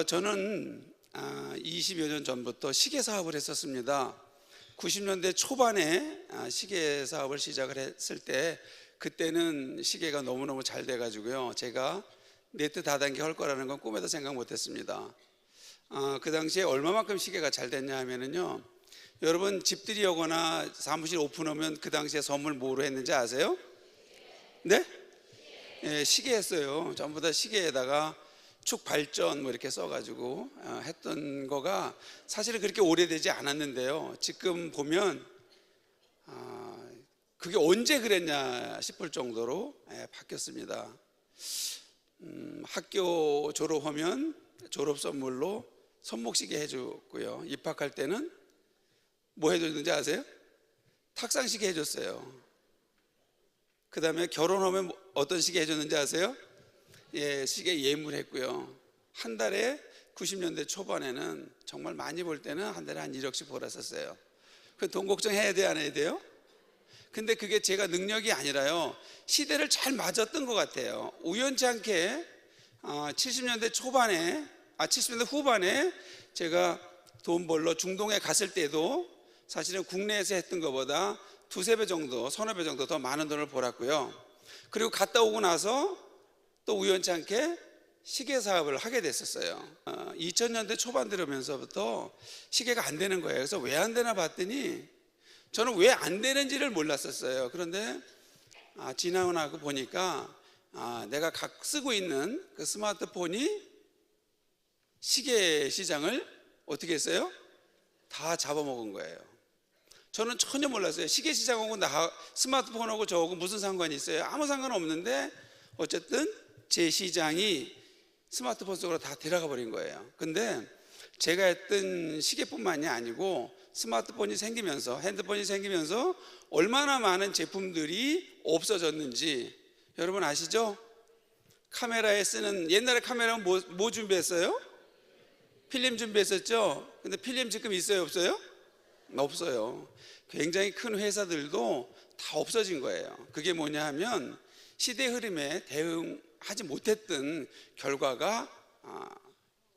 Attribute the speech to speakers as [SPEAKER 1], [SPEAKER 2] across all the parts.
[SPEAKER 1] 저는 20여 년 전부터 시계 사업을 했었습니다. 90년대 초반에 시계 사업을 시작을 했을 때 그때는 시계가 너무너무 잘 돼가지고요, 제가 네트 다단계 할 거라는 건 꿈에도 생각 못했습니다. 그 당시에 얼마만큼 시계가 잘 됐냐 하면은요, 여러분 집들이 오거나 사무실 오픈하면 그 당시에 선물 뭐로 했는지 아세요? 네? 예, 시계 했어요. 전부 다 시계에다가 축 발전 뭐 이렇게 써가지고 했던 거가 사실은 그렇게 오래되지 않았는데요, 지금 보면 그게 언제 그랬냐 싶을 정도로 바뀌었습니다. 학교 졸업하면 졸업 선물로 손목시계 해줬고요, 입학할 때는 뭐 해줬는지 아세요? 탁상시계 해줬어요. 그 다음에 결혼하면 어떤 시계 해줬는지 아세요? 예, 시계 예물했고요. 한 달에 90년대 초반에는 정말 많이 벌 때는 한 달에 한 1억씩 벌었었어요. 그 돈 걱정해야 돼, 안 해야 돼요? 근데 그게 제가 능력이 아니라요, 시대를 잘 맞았던 것 같아요. 우연치 않게 70년대 후반에 제가 돈 벌러 중동에 갔을 때도 사실은 국내에서 했던 것보다 두세 배 정도, 서너 배 정도 더 많은 돈을 벌었고요. 그리고 갔다 오고 나서 또 우연치 않게 시계 사업을 하게 됐었어요. 2000년대 초반 들으면서부터 시계가 안 되는 거예요. 그래서 왜 안 되나 봤더니 저는 왜 안 되는지를 몰랐었어요. 그런데 지나고 보니까 내가 쓰고 있는 그 스마트폰이 시계 시장을 어떻게 했어요? 다 잡아먹은 거예요. 저는 전혀 몰랐어요. 시계 시장하고 스마트폰하고 저하고 무슨 상관이 있어요? 아무 상관 없는데 어쨌든 제 시장이 스마트폰 속으로 다 들어가 버린 거예요. 근데 제가 했던 시계뿐만이 아니고 스마트폰이 생기면서, 핸드폰이 생기면서 얼마나 많은 제품들이 없어졌는지 여러분 아시죠? 카메라에 쓰는, 옛날에 카메라는 뭐 준비했어요? 필름 준비했었죠? 근데 필름 지금 있어요, 없어요? 없어요. 굉장히 큰 회사들도 다 없어진 거예요. 그게 뭐냐 하면 시대 흐름에 대응하지 못했던 결과가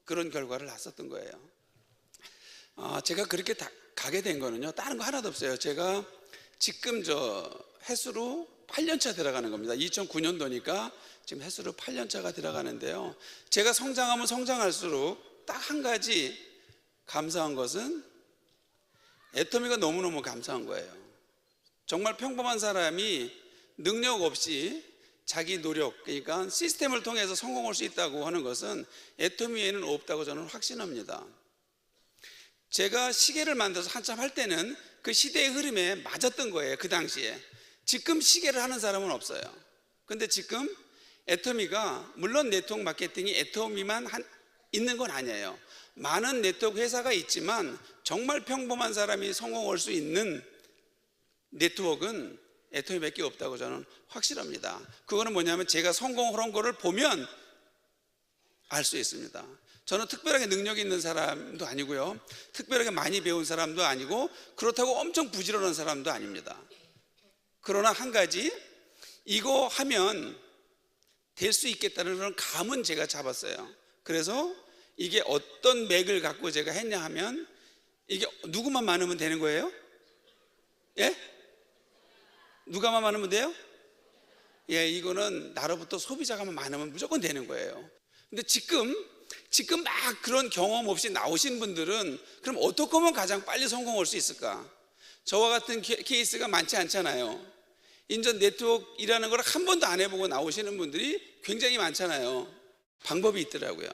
[SPEAKER 1] 그런 결과를 낳았었던 거예요. 제가 그렇게 가게 된 거는요, 다른 거 하나도 없어요. 제가 지금 햇수로 8년차 들어가는 겁니다. 2009년도니까 지금 햇수로 8년차가 들어가는데요, 제가 성장하면 성장할수록 딱 한 가지 감사한 것은 애터미가 너무너무 감사한 거예요. 정말 평범한 사람이 능력 없이 자기 노력, 그러니까 시스템을 통해서 성공할 수 있다고 하는 것은 애터미에는 없다고 저는 확신합니다. 제가 시계를 만들어서 한참 할 때는 그 시대의 흐름에 맞았던 거예요, 그 당시에. 지금 시계를 하는 사람은 없어요. 근데 지금 애터미가, 물론 네트워크 마케팅이 애터미만 있는 건 아니에요. 많은 네트워크 회사가 있지만 정말 평범한 사람이 성공할 수 있는 네트워크는 애터미밖에 없다고 저는 확실합니다. 그거는 뭐냐면 제가 성공한 거를 보면 알 수 있습니다. 저는 특별하게 능력이 있는 사람도 아니고요, 특별하게 많이 배운 사람도 아니고, 그렇다고 엄청 부지런한 사람도 아닙니다. 그러나 한 가지, 이거 하면 될 수 있겠다는 그런 감은 제가 잡았어요. 그래서 이게 어떤 맥을 갖고 제가 했냐 하면, 이게 누구만 많으면 되는 거예요? 예? 누가만 많으면 돼요? 예, 이거는 나로부터 소비자가 많으면 무조건 되는 거예요. 근데 지금 막 그런 경험 없이 나오신 분들은 그럼 어떻게 하면 가장 빨리 성공할 수 있을까? 저와 같은 케이스가 많지 않잖아요. 인전 네트워크라는 걸 한 번도 안 해보고 나오시는 분들이 굉장히 많잖아요. 방법이 있더라고요.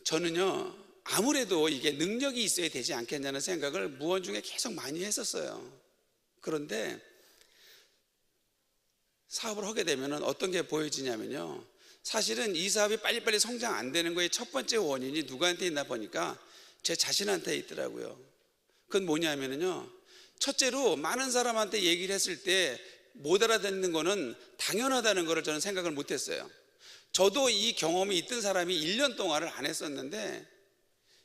[SPEAKER 1] 저는요, 아무래도 이게 능력이 있어야 되지 않겠냐는 생각을 무언중에 계속 많이 했었어요. 그런데 사업을 하게 되면 어떤 게 보여지냐면요, 사실은 이 사업이 빨리빨리 성장 안 되는 거의 첫 번째 원인이 누구한테 있나 보니까 제 자신한테 있더라고요. 그건 뭐냐면요, 첫째로 많은 사람한테 얘기를 했을 때 못 알아듣는 거는 당연하다는 거를 저는 생각을 못했어요. 저도 이 경험이 있던 사람이 1년 동안을 안 했었는데,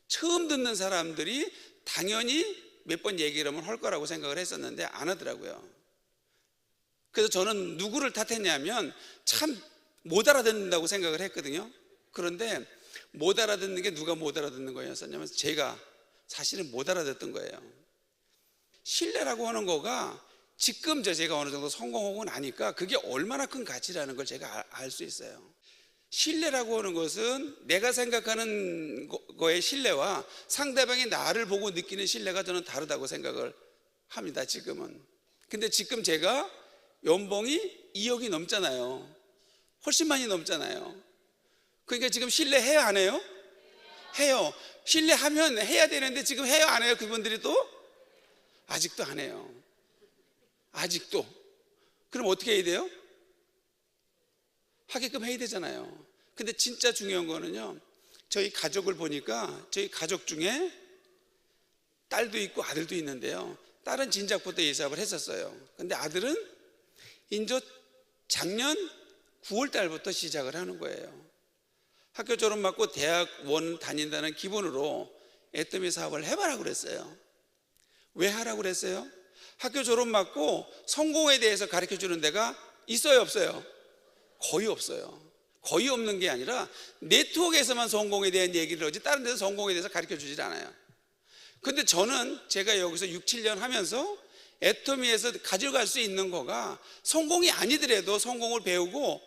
[SPEAKER 1] 처음 듣는 사람들이 당연히 몇 번 얘기를 하면 할 거라고 생각을 했었는데 안 하더라고요. 그래서 저는 누구를 탓했냐면 참 못 알아듣는다고 생각을 했거든요. 그런데 못 알아듣는 게 누가 못 알아듣는 거였었냐면 제가 사실은 못 알아듣던 거예요. 신뢰라고 하는 거가 지금 제가 어느 정도 성공하고 나니까 그게 얼마나 큰 가치라는 걸 제가 알 수 있어요. 신뢰라고 하는 것은 내가 생각하는 거의 신뢰와 상대방이 나를 보고 느끼는 신뢰가 저는 다르다고 생각을 합니다, 지금은. 근데 지금 제가 연봉이 2억이 넘잖아요. 훨씬 많이 넘잖아요. 그러니까 지금 신뢰해요, 안 해요? 해요. 신뢰하면 해야 되는데 지금 해요, 안 해요? 그분들이 또 아직도 안 해요. 아직도. 그럼 어떻게 해야 돼요? 하게끔 해야 되잖아요. 근데 진짜 중요한 거는요, 저희 가족을 보니까 저희 가족 중에 딸도 있고 아들도 있는데요, 딸은 진작부터 예습을 했었어요. 근데 아들은 인조 작년 9월 달부터 시작을 하는 거예요. 학교 졸업 맞고 대학원 다닌다는 기본으로 애터미 사업을 해봐라 그랬어요. 왜 하라고 그랬어요? 학교 졸업 맞고 성공에 대해서 가르쳐 주는 데가 있어요, 없어요? 거의 없어요. 거의 없는 게 아니라 네트워크에서만 성공에 대한 얘기를 하지 다른 데서 성공에 대해서 가르쳐 주질 않아요. 근데 저는 제가 여기서 6, 7년 하면서 애터미에서 가져갈 수 있는 거가 성공이 아니더라도 성공을 배우고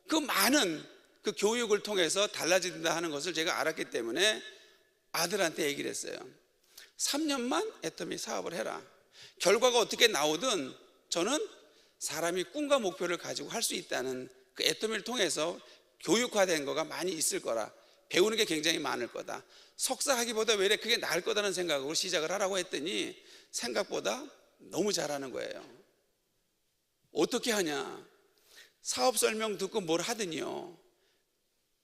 [SPEAKER 1] 그 많은 그 교육을 통해서 달라진다 하는 것을 제가 알았기 때문에 아들한테 얘기를 했어요. 3년만 애터미 사업을 해라. 결과가 어떻게 나오든 저는 사람이 꿈과 목표를 가지고 할 수 있다는 그 애터미를 통해서 교육화된 거가 많이 있을 거라, 배우는 게 굉장히 많을 거다, 석사하기보다 왜 이래 그게 나을 거다는 생각으로 시작을 하라고 했더니 생각보다 너무 잘하는 거예요. 어떻게 하냐? 사업 설명 듣고 뭘 하더니요,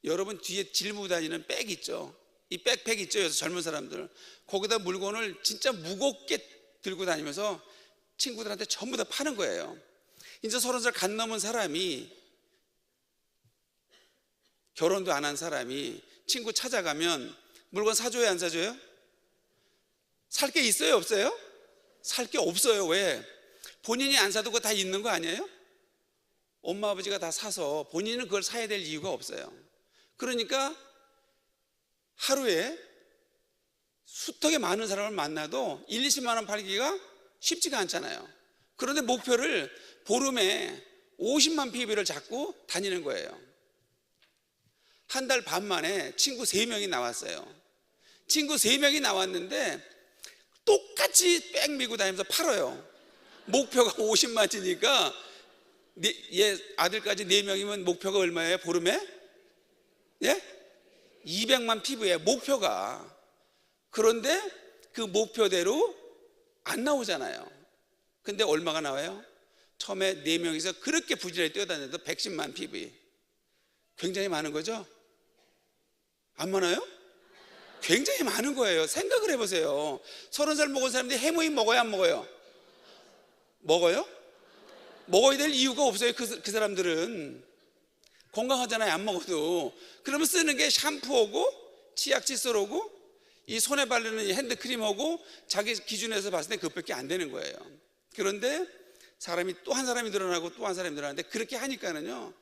[SPEAKER 1] 여러분 뒤에 짊고 다니는 백 있죠? 이 백팩 있죠? 여기서 젊은 사람들 거기다 물건을 진짜 무겁게 들고 다니면서 친구들한테 전부 다 파는 거예요. 이제 30살 갓 넘은 사람이, 결혼도 안 한 사람이 친구 찾아가면 물건 사줘요, 안 사줘요? 살 게 있어요, 없어요? 살 게 없어요. 왜? 본인이 안 사도 그거 다 있는 거 아니에요? 엄마 아버지가 다 사서 본인은 그걸 사야 될 이유가 없어요. 그러니까 하루에 수턱에 많은 사람을 만나도 1, 20만 원 팔기가 쉽지가 않잖아요. 그런데 목표를 보름에 50만 PB를 잡고 다니는 거예요. 한 달 반 만에 친구 3명이 나왔어요. 친구 3명이 나왔는데 똑같이 백 밀고 다니면서 팔아요. 목표가 50만이니까 얘 아들까지 4명이면 목표가 얼마예요? 보름에? 예? 200만 PB예요, 목표가. 그런데 그 목표대로 안 나오잖아요. 근데 얼마가 나와요? 처음에 4명이서 그렇게 부지런히 뛰어다녀도 110만 PB. 굉장히 많은 거죠? 안 많아요? 굉장히 많은 거예요. 생각을 해보세요. 30살 먹은 사람들이 해모임 먹어요, 안 먹어요? 먹어요? 먹어야 될 이유가 없어요. 그 사람들은 건강하잖아요, 안 먹어도. 그러면 쓰는 게 샴푸하고 치약 칫솔하고 이 손에 바르는 핸드크림하고 자기 기준에서 봤을 때 그것밖에 안 되는 거예요. 그런데 사람이 또 한 사람이 늘어나고 또 한 사람이 늘어나는데 그렇게 하니까는요,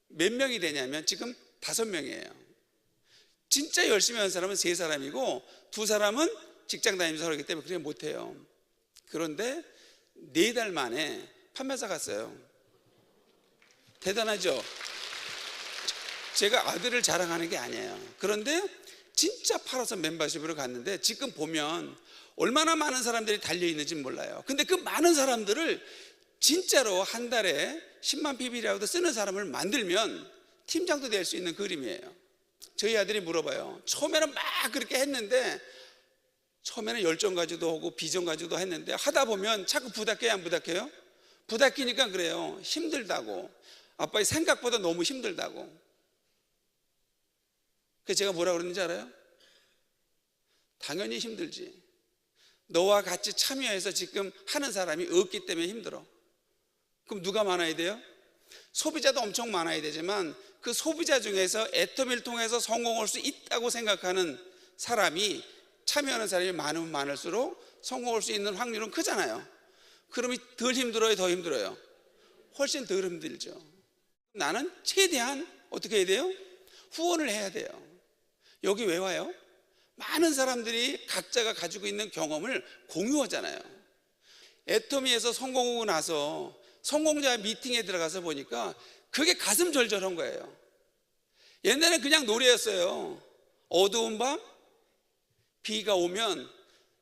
[SPEAKER 1] 몇 명이 되냐면 지금 5명이에요. 진짜 열심히 하는 사람은 3사람이고 2사람은 직장 다니면서 하기 때문에 그렇게 못해요. 그런데 4달 만에 판매사 갔어요. 대단하죠? 제가 아들을 자랑하는 게 아니에요. 그런데 진짜 팔아서 멤버십으로 갔는데 지금 보면 얼마나 많은 사람들이 달려있는지 몰라요. 근데 그 많은 사람들을 진짜로 한 달에 10만 PB라도 쓰는 사람을 만들면 팀장도 될 수 있는 그림이에요. 저희 아들이 물어봐요. 처음에는 막 그렇게 했는데, 처음에는 열정 가지고도 하고 비전 가지고도 했는데 하다 보면 자꾸 부닥겨요, 안 부닥겨요? 부닥기니까 그래요. 힘들다고. 아빠의 생각보다 너무 힘들다고. 그래서 제가 뭐라 그러는지 알아요? 당연히 힘들지. 너와 같이 참여해서 지금 하는 사람이 없기 때문에 힘들어. 그럼 누가 많아야 돼요? 소비자도 엄청 많아야 되지만 그 소비자 중에서 애터미를 통해서 성공할 수 있다고 생각하는 사람이, 참여하는 사람이 많으면 많을수록 성공할 수 있는 확률은 크잖아요. 그러면 덜 힘들어요, 더 힘들어요? 훨씬 덜 힘들죠. 나는 최대한 어떻게 해야 돼요? 후원을 해야 돼요. 여기 왜 와요? 많은 사람들이 각자가 가지고 있는 경험을 공유하잖아요. 애터미에서 성공하고 나서 성공자 미팅에 들어가서 보니까 그게 가슴 절절한 거예요. 옛날엔 그냥 노래였어요. 어두운 밤 비가 오면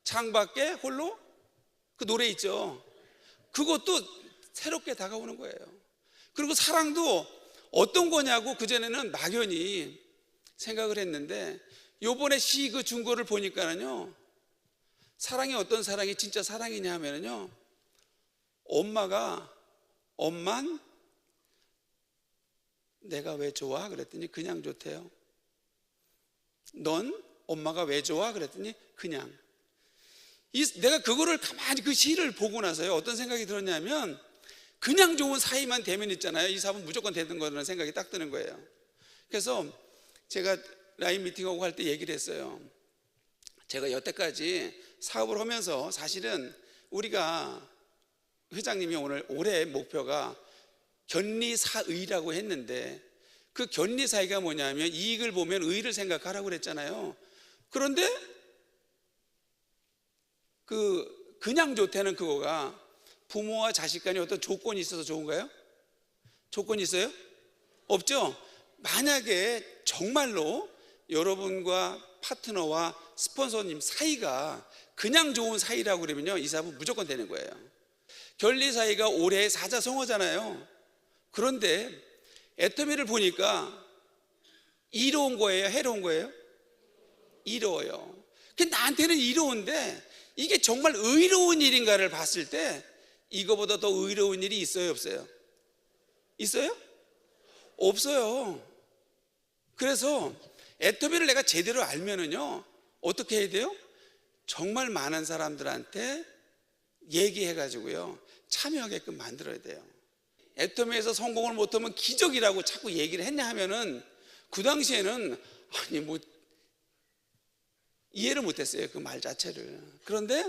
[SPEAKER 1] 창밖에 홀로 그 노래 있죠. 그것도 새롭게 다가오는 거예요. 그리고 사랑도 어떤 거냐고 그전에는 막연히 생각을 했는데 요번에 시 그 중고를 보니까는요, 사랑이 어떤 사랑이 진짜 사랑이냐 하면은요, 엄만 내가 왜 좋아? 그랬더니 그냥 좋대요. 넌 엄마가 왜 좋아? 그랬더니 그냥. 내가 그거를 가만히 그 시를 보고 나서요, 어떤 생각이 들었냐면, 그냥 좋은 사이만 되면 있잖아요, 이 사업은 무조건 되는 거라는 생각이 딱 드는 거예요. 그래서 제가 라인 미팅하고 할 때 얘기를 했어요. 제가 여태까지 사업을 하면서 사실은 우리가 회장님이 오늘 올해 목표가 견리사의라고 했는데, 그 견리사의가 뭐냐면 이익을 보면 의를 생각하라고 그랬잖아요. 그런데 그냥 좋다는 그거가 부모와 자식 간에 어떤 조건이 있어서 좋은가요? 조건이 있어요? 없죠? 만약에 정말로 여러분과 파트너와 스폰서님 사이가 그냥 좋은 사이라고 그러면요, 이 사업은 무조건 되는 거예요. 견리 사이가 올해 사자성어잖아요. 그런데 애터미를 보니까 이로운 거예요, 해로운 거예요? 이로워요. 나한테는 이로운데 이게 정말 의로운 일인가를 봤을 때 이거보다 더 의로운 일이 있어요, 없어요? 있어요? 없어요. 그래서 애터미를 내가 제대로 알면은요, 어떻게 해야 돼요? 정말 많은 사람들한테 얘기해가지고요, 참여하게끔 만들어야 돼요. 애터미에서 성공을 못하면 기적이라고 자꾸 얘기를 했냐 하면은 그 당시에는 아니 뭐 이해를 못했어요, 그 말 자체를. 그런데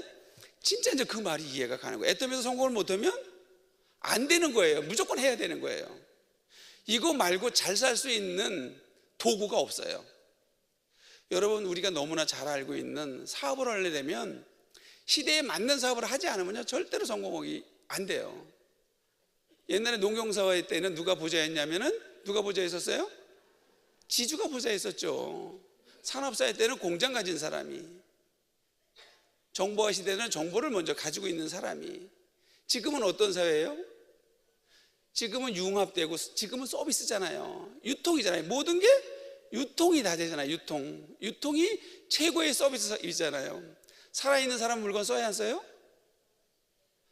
[SPEAKER 1] 진짜 이제 그 말이 이해가 가는 거예요. 애터미에서 성공을 못하면 안 되는 거예요. 무조건 해야 되는 거예요. 이거 말고 잘 살 수 있는 도구가 없어요. 여러분, 우리가 너무나 잘 알고 있는 사업을 하려 되면 시대에 맞는 사업을 하지 않으면 절대로 성공하기 안 돼요. 옛날에 농경사회 때는 누가 부자였냐면은 누가 부자였었어요? 지주가 부자였었죠. 산업사회 때는 공장 가진 사람이, 정보화 시대는 정보를 먼저 가지고 있는 사람이. 지금은 어떤 사회예요? 지금은 융합되고 지금은 서비스잖아요. 유통이잖아요. 모든 게 유통이 다 되잖아요. 유통이 최고의 서비스이잖아요. 살아있는 사람 물건 써야 안 써요?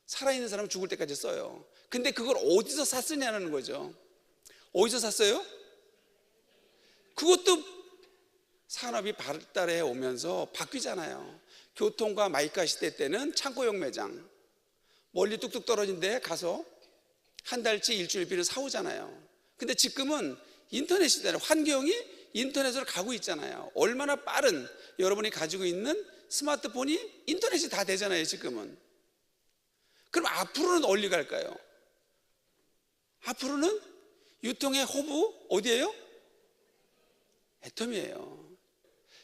[SPEAKER 1] 살아있는 사람은 죽을 때까지 써요. 근데 그걸 어디서 샀느냐는 거죠. 어디서 샀어요? 그것도 산업이 발달해 오면서 바뀌잖아요. 교통과 마이카 시대 때는 창고용 매장, 멀리 뚝뚝 떨어진 데 가서 한 달치 일주일비를 사오잖아요. 근데 지금은 인터넷 시대는 환경이 인터넷으로 가고 있잖아요. 얼마나 빠른, 여러분이 가지고 있는 스마트폰이 인터넷이 다 되잖아요, 지금은. 그럼 앞으로는 어디 갈까요? 앞으로는 유통의 허브 어디예요? 애터미예요.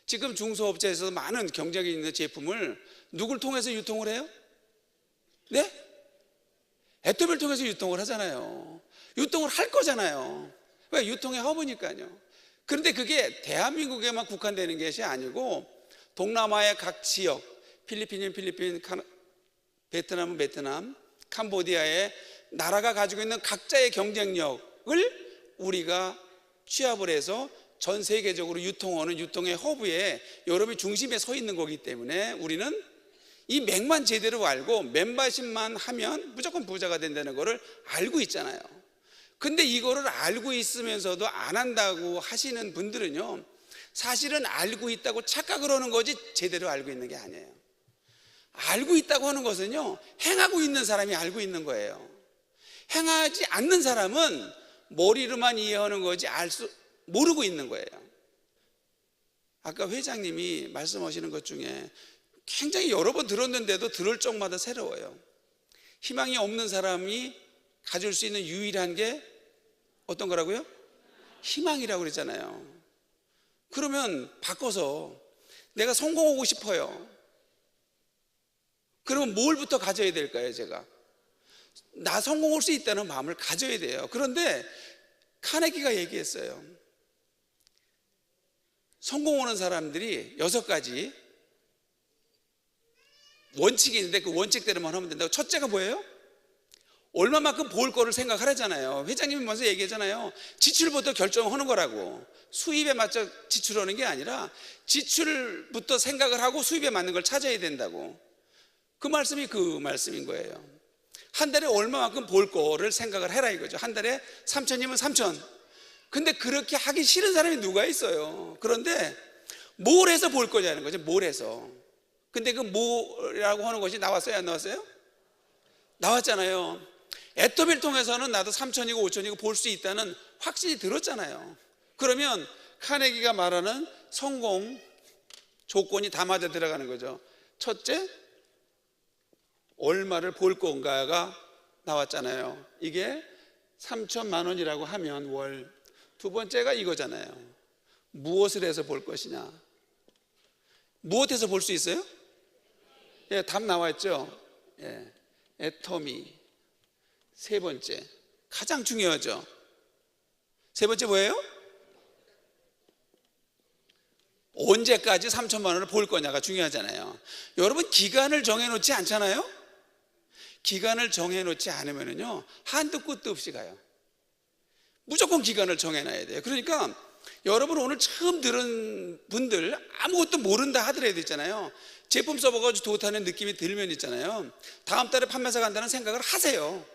[SPEAKER 1] 지금 중소업체에서 많은 경쟁이 있는 제품을 누굴 통해서 유통을 해요? 네? 애터미를 통해서 유통을 하잖아요. 유통을 할 거잖아요. 왜? 유통의 허브니까요. 그런데 그게 대한민국에만 국한되는 것이 아니고 동남아의 각 지역, 필리핀은 필리핀, 베트남은 베트남, 캄보디아의 나라가 가지고 있는 각자의 경쟁력을 우리가 취합을 해서 전 세계적으로 유통하는 유통의 허브에 여러분이 중심에 서 있는 거기 때문에 우리는 이 맥만 제대로 알고 멤버십만 하면 무조건 부자가 된다는 거를 알고 있잖아요. 근데 이거를 알고 있으면서도 안 한다고 하시는 분들은요, 사실은 알고 있다고 착각을 하는 거지 제대로 알고 있는 게 아니에요. 알고 있다고 하는 것은요, 행하고 있는 사람이 알고 있는 거예요. 행하지 않는 사람은 머리로만 이해하는 거지 모르고 있는 거예요. 아까 회장님이 말씀하시는 것 중에 굉장히 여러 번 들었는데도 들을 적마다 새로워요. 희망이 없는 사람이 가질 수 있는 유일한 게 어떤 거라고요? 희망이라고 그랬잖아요. 그러면 바꿔서 내가 성공하고 싶어요. 그러면 뭘부터 가져야 될까요? 제가 나 성공할 수 있다는 마음을 가져야 돼요. 그런데 카네기가 얘기했어요. 성공하는 사람들이 6가지 원칙이 있는데 그 원칙대로만 하면 된다고. 첫째가 뭐예요? 얼마만큼 벌 거를 생각하라잖아요. 회장님이 먼저 얘기하잖아요. 지출부터 결정하는 거라고. 수입에 맞춰 지출하는 게 아니라 지출부터 생각을 하고 수입에 맞는 걸 찾아야 된다고. 그 말씀인 거예요. 한 달에 얼마만큼 벌 거를 생각을 해라 이거죠. 한 달에 3천이면 3천. 근데 그렇게 하기 싫은 사람이 누가 있어요? 그런데 뭘 해서 벌 거냐는 거죠. 뭘 해서. 근데 그 뭐라고 하는 것이 나왔어요? 안 나왔어요? 나왔잖아요. 애터미를 통해서는 나도 3천이고 5천이고 볼 수 있다는 확신이 들었잖아요. 그러면 카네기가 말하는 성공 조건이 다 맞아 들어가는 거죠. 첫째, 얼마를 벌 건가가 나왔잖아요. 이게 3천만 원이라고 하면 월. 두 번째가 이거잖아요. 무엇을 해서 벌 것이냐. 무엇에서 볼 수 있어요? 예, 답 나와 있죠. 예, 애터미. 세 번째, 가장 중요하죠. 세 번째 뭐예요? 언제까지 3천만 원을 벌 거냐가 중요하잖아요. 여러분 기간을 정해놓지 않잖아요. 기간을 정해놓지 않으면요 한도 끝도 없이 가요. 무조건 기간을 정해놔야 돼요. 그러니까 여러분 오늘 처음 들은 분들 아무것도 모른다 하더라도 있잖아요. 제품 써보가지고 좋다는 느낌이 들면 있잖아요. 다음 달에 판매사 간다는 생각을 하세요.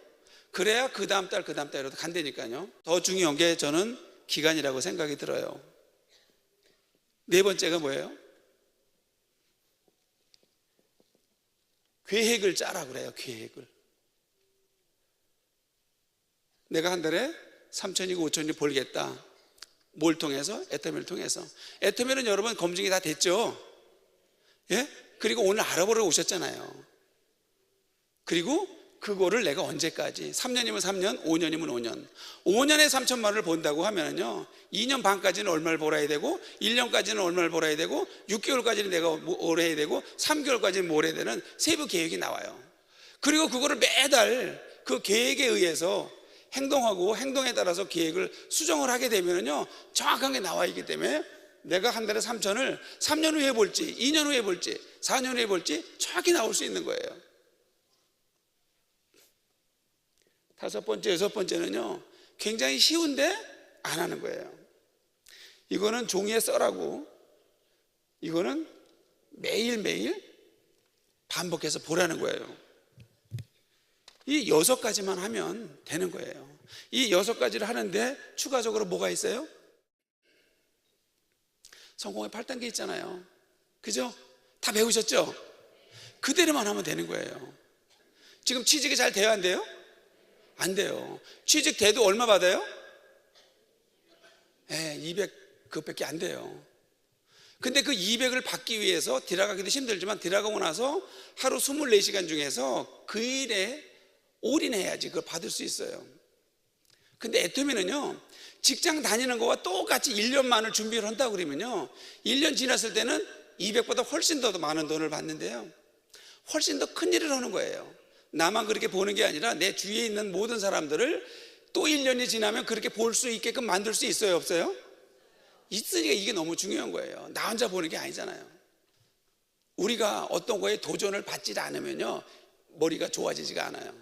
[SPEAKER 1] 그래야 그 다음 달이라도 간다니까요. 더 중요한 게 저는 기간이라고 생각이 들어요. 네 번째가 뭐예요? 계획을 짜라 그래요. 계획을. 내가 한 달에 3천이고 5천이 벌겠다. 뭘 통해서? 애터미를 통해서. 애터미는 여러분 검증이 다 됐죠? 예? 그리고 오늘 알아보러 오셨잖아요. 그리고 그거를 내가 언제까지 3년이면 3년, 5년이면 5년 5년에 3천만 원을 번다고 하면요 2년 반까지는 얼마를 벌어야 되고 1년까지는 얼마를 벌어야 되고 6개월까지는 내가 뭘 해야 되고 3개월까지는 뭘 해야 되는 세부 계획이 나와요. 그리고 그거를 매달 그 계획에 의해서 행동하고 행동에 따라서 계획을 수정을 하게 되면요 정확하게 나와 있기 때문에 내가 한 달에 3천을 3년 후에 볼지 2년 후에 볼지 4년 후에 볼지 정확히 나올 수 있는 거예요. 다섯 번째, 여섯 번째는요 굉장히 쉬운데 안 하는 거예요. 이거는 종이에 써라고. 이거는 매일매일 반복해서 보라는 거예요. 이 6가지만 하면 되는 거예요. 이 6가지를 하는데 추가적으로 뭐가 있어요? 성공의 8단계 있잖아요. 그죠? 다 배우셨죠? 그대로만 하면 되는 거예요. 지금 취직이 잘 돼요, 안 돼요? 안 돼요. 취직돼도 얼마 받아요? 200 그것밖에 안 돼요. 근데 그 200을 받기 위해서 들어가기도 힘들지만 들어가고 나서 하루 24시간 중에서 그 일에 올인해야지 그걸 받을 수 있어요. 근데 애터미는요 직장 다니는 거와 똑같이 1년만을 준비를 한다고 그러면요 1년 지났을 때는 200보다 훨씬 더 많은 돈을 받는데요 훨씬 더 큰 일을 하는 거예요. 나만 그렇게 보는 게 아니라 내 주위에 있는 모든 사람들을 또 1년이 지나면 그렇게 볼 수 있게끔 만들 수 있어요, 없어요? 있으니까 이게 너무 중요한 거예요. 나 혼자 보는 게 아니잖아요. 우리가 어떤 거에 도전을 받지 않으면요 머리가 좋아지지가 않아요.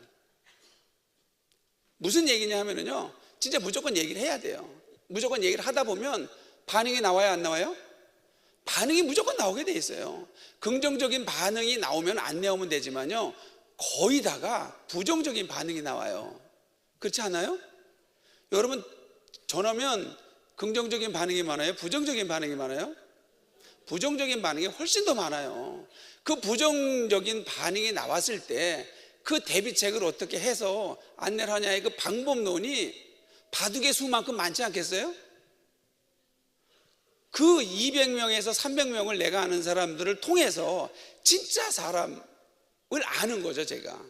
[SPEAKER 1] 무슨 얘기냐 하면요 진짜 무조건 얘기를 해야 돼요. 무조건 얘기를 하다 보면 반응이 나와요, 안 나와요? 반응이 무조건 나오게 돼 있어요. 긍정적인 반응이 나오면 안 나오면 되지만요 거의 다가 부정적인 반응이 나와요. 그렇지 않아요? 여러분 전화면 긍정적인 반응이 많아요? 부정적인 반응이 많아요? 부정적인 반응이 훨씬 더 많아요. 그 부정적인 반응이 나왔을 때 그 대비책을 어떻게 해서 안내를 하냐의 그 방법론이 바둑의 수만큼 많지 않겠어요? 그 200명에서 300명을 내가 아는 사람들을 통해서 진짜 사람을 아는 거죠, 제가.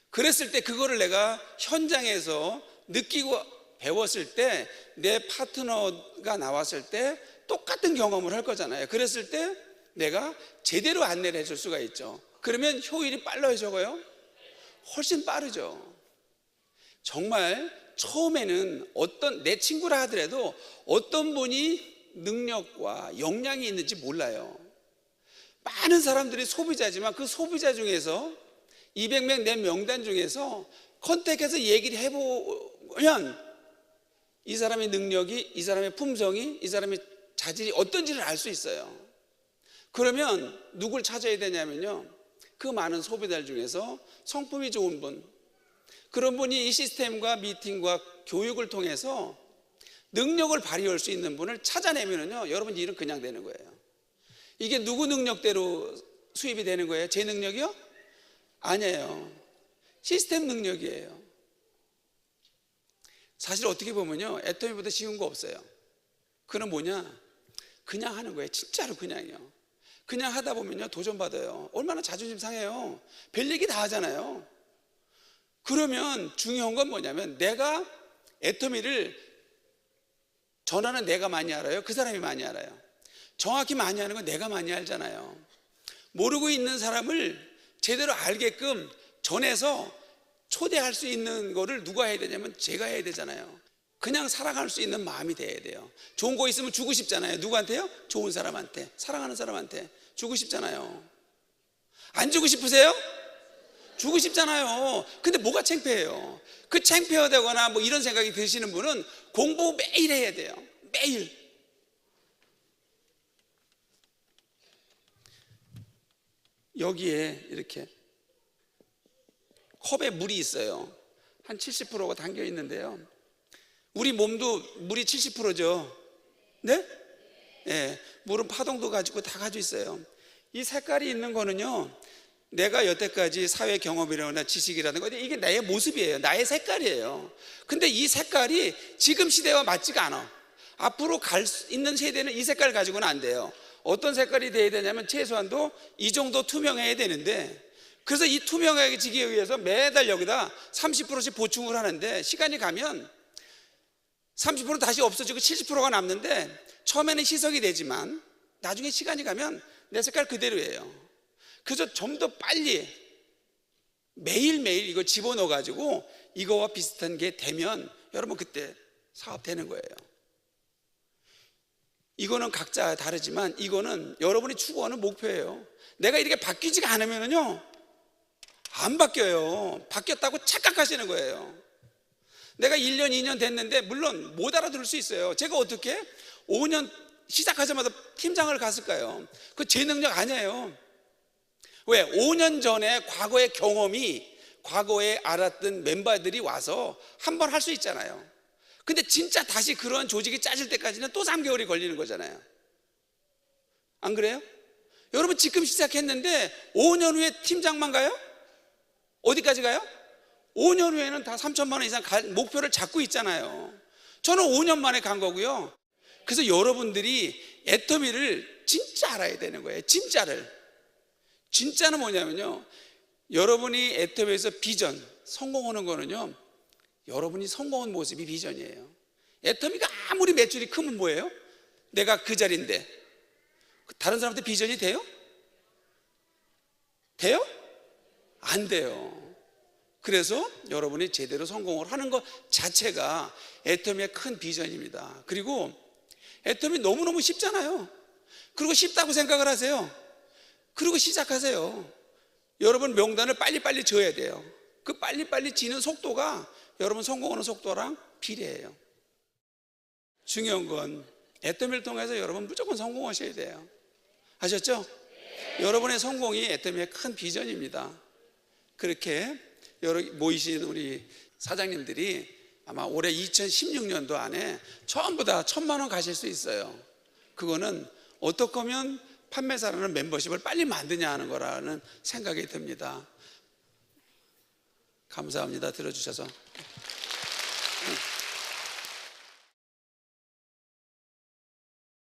[SPEAKER 1] 그랬을 때 그거를 내가 현장에서 느끼고 배웠을 때 내 파트너가 나왔을 때 똑같은 경험을 할 거잖아요. 그랬을 때 내가 제대로 안내를 해줄 수가 있죠. 그러면 효율이 빨라요, 적어요? 훨씬 빠르죠. 정말 처음에는 내 친구라 하더라도 어떤 분이 능력과 역량이 있는지 몰라요. 많은 사람들이 소비자지만 그 소비자 중에서 200명 내 명단 중에서 컨택해서 얘기를 해보면 이 사람의 능력이, 이 사람의 품성이, 이 사람의 자질이 어떤지를 알 수 있어요. 그러면 누굴 찾아야 되냐면요, 그 많은 소비자들 중에서 성품이 좋은 분, 그런 분이 이 시스템과 미팅과 교육을 통해서 능력을 발휘할 수 있는 분을 찾아내면요, 여러분 일은 그냥 되는 거예요. 이게 누구 능력대로 수입이 되는 거예요? 제 능력이요? 아니에요. 시스템 능력이에요. 사실 어떻게 보면요, 애터미보다 쉬운 거 없어요. 그건 뭐냐? 그냥 하는 거예요. 진짜로 그냥요. 그냥 하다 보면요, 도전받아요. 얼마나 자존심 상해요. 별 얘기 다 하잖아요. 그러면 중요한 건 뭐냐면, 내가 애터미를 전하는 내가 많이 알아요? 그 사람이 많이 알아요? 정확히 많이 하는 건 내가 많이 알잖아요. 모르고 있는 사람을 제대로 알게끔 전해서 초대할 수 있는 거를 누가 해야 되냐면 제가 해야 되잖아요. 그냥 살아갈 수 있는 마음이 돼야 돼요. 좋은 거 있으면 주고 싶잖아요. 누구한테요? 좋은 사람한테, 사랑하는 사람한테 주고 싶잖아요. 안 주고 싶으세요? 주고 싶잖아요. 근데 뭐가 창피해요? 그 창피하다거나 뭐 이런 생각이 드시는 분은 공부 매일 해야 돼요. 매일. 여기에 이렇게 컵에 물이 있어요. 한 70%가 담겨 있는데요, 우리 몸도 물이 70%죠. 네? 네, 물은 파동도 가지고 다 가지고 있어요. 이 색깔이 있는 거는요, 내가 여태까지 사회 경험이라거나 지식이라든가 이게 나의 모습이에요. 나의 색깔이에요. 근데 이 색깔이 지금 시대와 맞지가 않아. 앞으로 갈 수 있는 세대는 이 색깔 가지고는 안 돼요. 어떤 색깔이 돼야 되냐면 최소한도 이 정도 투명해야 되는데, 그래서 이 투명해지기 위해서 매달 여기다 30%씩 보충을 하는데, 시간이 가면 30% 다시 없어지고 70%가 남는데, 처음에는 희석이 되지만 나중에 시간이 가면 내 색깔 그대로예요. 그래서 좀 더 빨리 매일매일 이거 집어넣어 가지고 이거와 비슷한 게 되면 여러분 그때 사업 되는 거예요. 이거는 각자 다르지만 이거는 여러분이 추구하는 목표예요. 내가 이렇게 바뀌지가 않으면요, 안 바뀌어요. 바뀌었다고 착각하시는 거예요. 내가 1년, 2년 됐는데 물론 못 알아들을 수 있어요. 제가 어떻게 5년 시작하자마자 팀장을 갔을까요? 그거 제 능력 아니에요. 왜? 5년 전에 과거의 경험이, 과거에 알았던 멤버들이 와서 한 번 할 수 있잖아요. 근데 진짜 다시 그런 조직이 짜질 때까지는 또 3개월이 걸리는 거잖아요. 안 그래요? 여러분 지금 시작했는데 5년 후에 팀장만 가요? 어디까지 가요? 5년 후에는 다 3천만 원 이상 목표를 잡고 있잖아요. 저는 5년 만에 간 거고요. 그래서 여러분들이 애터미를 진짜 알아야 되는 거예요. 진짜는 뭐냐면요, 여러분이 애터미에서 비전, 성공하는 거는요, 여러분이 성공한 모습이 비전이에요. 애터미가 아무리 매출이 크면 뭐예요? 내가 그 자리인데 다른 사람한테 비전이 돼요? 돼요? 안 돼요. 그래서 여러분이 제대로 성공을 하는 것 자체가 애터미의 큰 비전입니다. 그리고 애터미 너무너무 쉽잖아요. 그리고 쉽다고 생각을 하세요. 그리고 시작하세요. 여러분 명단을 빨리빨리 지어야 돼요. 그 빨리빨리 지는 속도가 여러분 성공하는 속도랑 비례해요. 중요한 건 애터미를 통해서 여러분 무조건 성공하셔야 돼요. 아셨죠? 여러분의 성공이 애터미의 큰 비전입니다. 그렇게 모이신 우리 사장님들이 아마 올해 2016년도 안에 전부 다 1,000만 원 가실 수 있어요. 그거는 어떻게 하면 판매사라는 멤버십을 빨리 만드냐 하는 거라는 생각이 듭니다. 감사합니다. 들어주셔서.